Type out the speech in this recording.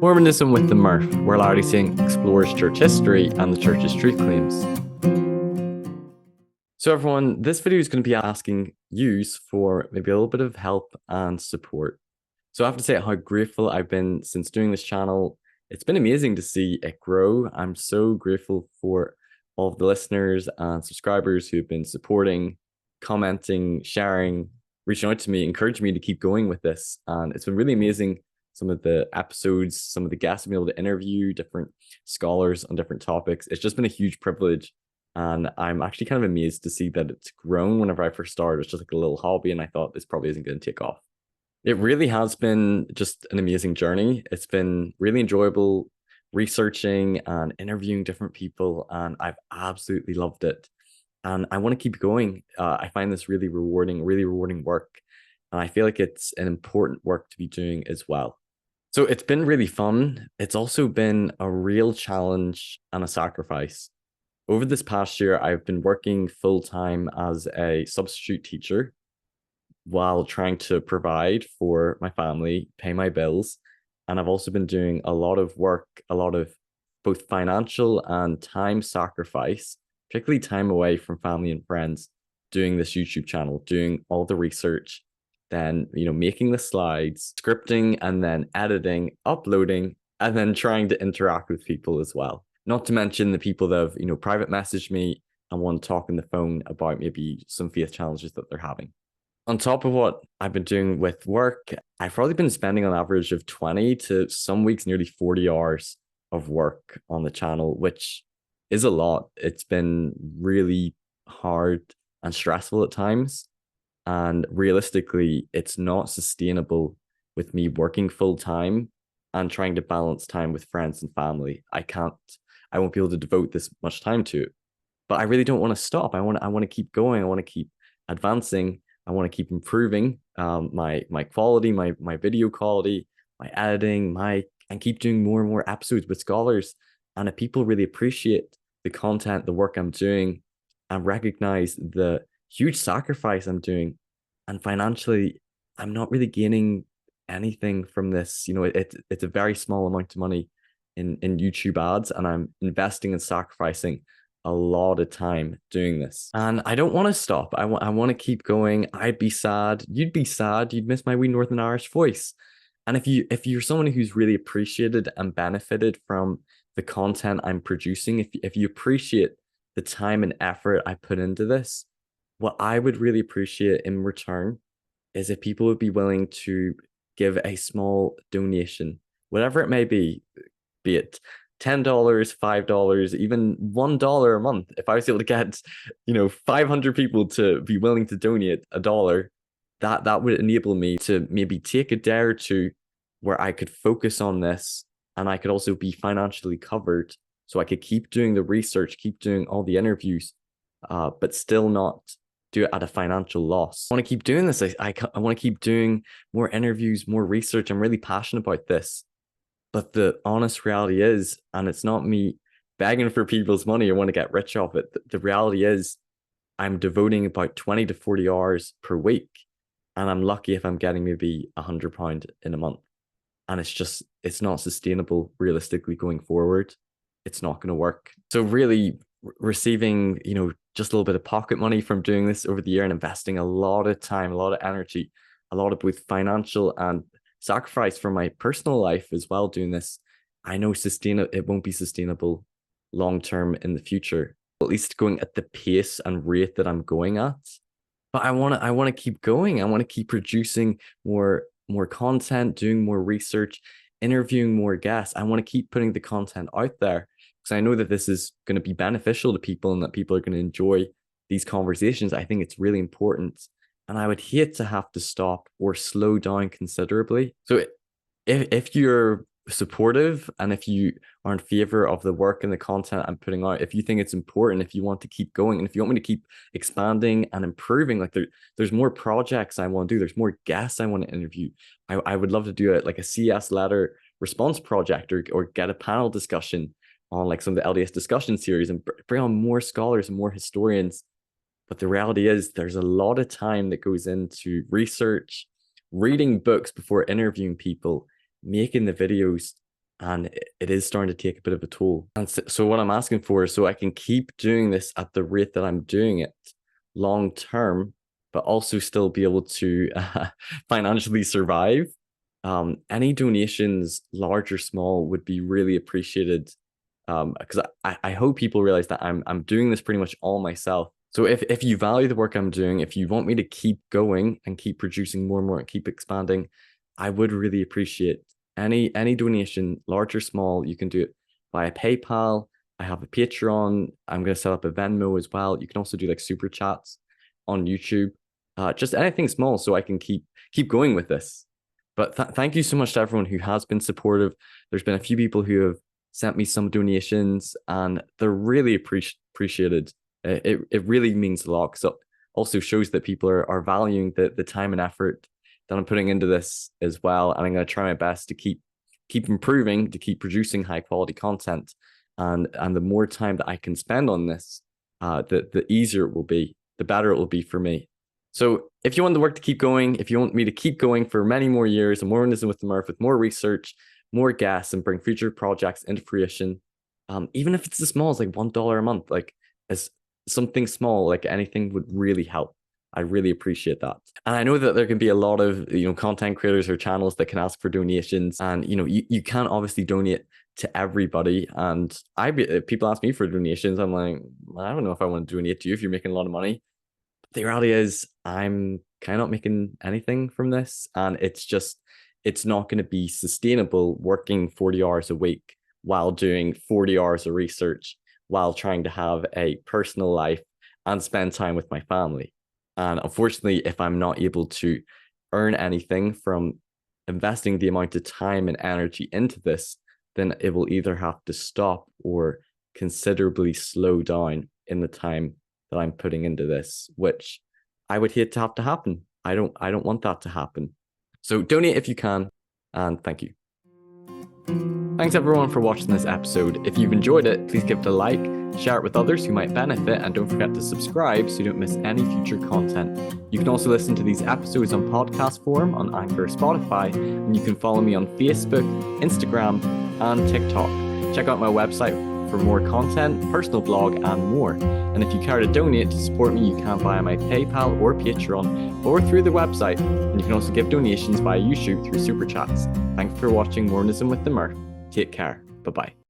Mormonism with the Murph, where Latter-day Saint explores church history and the church's truth claims. So everyone, this video is going to be asking you for maybe a little bit of help and support. So I have to say how grateful I've been since doing this channel. It's been amazing to see it grow. I'm so grateful for all of the listeners and subscribers who've been supporting, commenting, sharing, reaching out to me, encouraging me to keep going with this. And it's been really amazing. Some of the episodes, some of the guests I've been able to interview, different scholars on different topics. It's just been a huge privilege. And I'm actually kind of amazed to see that it's grown. Whenever I first started, it was just like a little hobby, and I thought this probably isn't going to take off. It really has been just an amazing journey. It's been really enjoyable researching and interviewing different people, and I've absolutely loved it. And I want to keep going. I find this really rewarding work. And I feel like it's an important work to be doing as well. So it's been really fun. It's also been a real challenge and a sacrifice. Over this past year, I've been working full-time as a substitute teacher while trying to provide for my family, pay my bills. And I've also been doing a lot of work, a lot of both financial and time sacrifice, particularly time away from family and friends, doing this YouTube channel, doing all the research, then, making the slides, scripting, and then editing, uploading, and then trying to interact with people as well. Not to mention the people that have, private messaged me and want to talk on the phone about maybe some faith challenges that they're having. On top of what I've been doing with work, I've probably been spending on average of 20 to some weeks nearly 40 hours of work on the channel, which is a lot. It's been really hard and stressful at times. And realistically, it's not sustainable with me working full time and trying to balance time with friends and family. I won't be able to devote this much time to it. But I really don't want to stop. I want to keep going. I want to keep advancing. I want to keep improving my quality, my video quality, my editing, and keep doing more and more episodes with scholars. And if people really appreciate the content, the work I'm doing, and recognize the huge sacrifice I'm doing, and financially, I'm not really gaining anything from this. It's a very small amount of money in YouTube ads, and I'm investing and sacrificing a lot of time doing this. And I don't want to stop. I want to keep going. I'd be sad. You'd be sad. You'd miss my wee Northern Irish voice. And if you're someone who's really appreciated and benefited from the content I'm producing, if you appreciate the time and effort I put into this, what I would really appreciate in return is if people would be willing to give a small donation, whatever it may be it $10, $5, even $1 a month. If I was able to get, 500 people to be willing to donate $1, that would enable me to maybe take a day or two where I could focus on this, and I could also be financially covered, so I could keep doing the research, keep doing all the interviews, but still not do it at a financial loss. I want to keep doing this. I want to keep doing more interviews, more research. I'm really passionate about this. But the honest reality is, and it's not me begging for people's money or want to get rich off it. The reality is I'm devoting about 20 to 40 hours per week. And I'm lucky if I'm getting maybe £100 in a month. And it's not sustainable realistically going forward. It's not going to work. So really receiving, just a little bit of pocket money from doing this over the year and investing a lot of time, a lot of energy, a lot of both financial and sacrifice for my personal life as well doing this, I know it won't be sustainable long term in the future, at least going at the pace and rate that I'm going at. But I want to keep going. I want to keep producing more content, doing more research, interviewing more guests. I want to keep putting the content out there because I know that this is going to be beneficial to people and that people are going to enjoy these conversations. I think it's really important. And I would hate to have to stop or slow down considerably. So if you're supportive and if you are in favor of the work and the content I'm putting out, if you think it's important, if you want to keep going, and if you want me to keep expanding and improving, like there's more projects I want to do, there's more guests I want to interview. I would love to do it like a CS letter response project or get a panel discussion on like some of the LDS discussion series and bring on more scholars and more historians. But the reality is there's a lot of time that goes into research, reading books before interviewing people, making the videos. and it is starting to take a bit of a toll. And so what I'm asking for is so I can keep doing this at the rate that I'm doing it long term, but also still be able to financially survive. Any donations, large or small, would be really appreciated, because I hope people realize that I'm doing this pretty much all myself. So if you value the work I'm doing, if you want me to keep going and keep producing more and more and keep expanding, I would really appreciate any donation, large or small. You can do it via PayPal. I have a Patreon. I'm going to set up a Venmo as well. You can also do like super chats on YouTube. Just anything small so I can keep going with this. But thank you so much to everyone who has been supportive. There's been a few people who have sent me some donations, and they're really appreciated. It really means a lot, because it also shows that people are valuing the time and effort that I'm putting into this as well. And I'm going to try my best to keep improving, to keep producing high quality content. And the more time that I can spend on this, the easier it will be, the better it will be for me. So if you want the work to keep going, if you want me to keep going for many more years, and Mormonism with the Murph, with more research, more guests, and bring future projects into fruition, even if it's as small as like $1 a month, like as something small, like anything would really help. I really appreciate that. And I know that there can be a lot of, content creators or channels that can ask for donations, and, you can't obviously donate to everybody. And people ask me for donations. I'm like, I don't know if I want to donate to you if you're making a lot of money. But the reality is I'm kind of not making anything from this. And it's not going to be sustainable working 40 hours a week while doing 40 hours of research, while trying to have a personal life and spend time with my family. And unfortunately, if I'm not able to earn anything from investing the amount of time and energy into this, then it will either have to stop or considerably slow down in the time that I'm putting into this, which I would hate to have to happen. I don't want that to happen. So donate if you can, and thank you. Thanks everyone for watching this episode. If you've enjoyed it, please give it a like, share it with others who might benefit, and don't forget to subscribe so you don't miss any future content. You can also listen to these episodes on podcast form on Anchor or Spotify, and you can follow me on Facebook, Instagram, and TikTok. Check out my website for more content, personal blog, and more. And if you care to donate to support me, you can via my PayPal or Patreon, or through the website. And you can also give donations via YouTube through Super Chats. Thanks for watching Mormonism with the Murph. Take care. Bye-bye.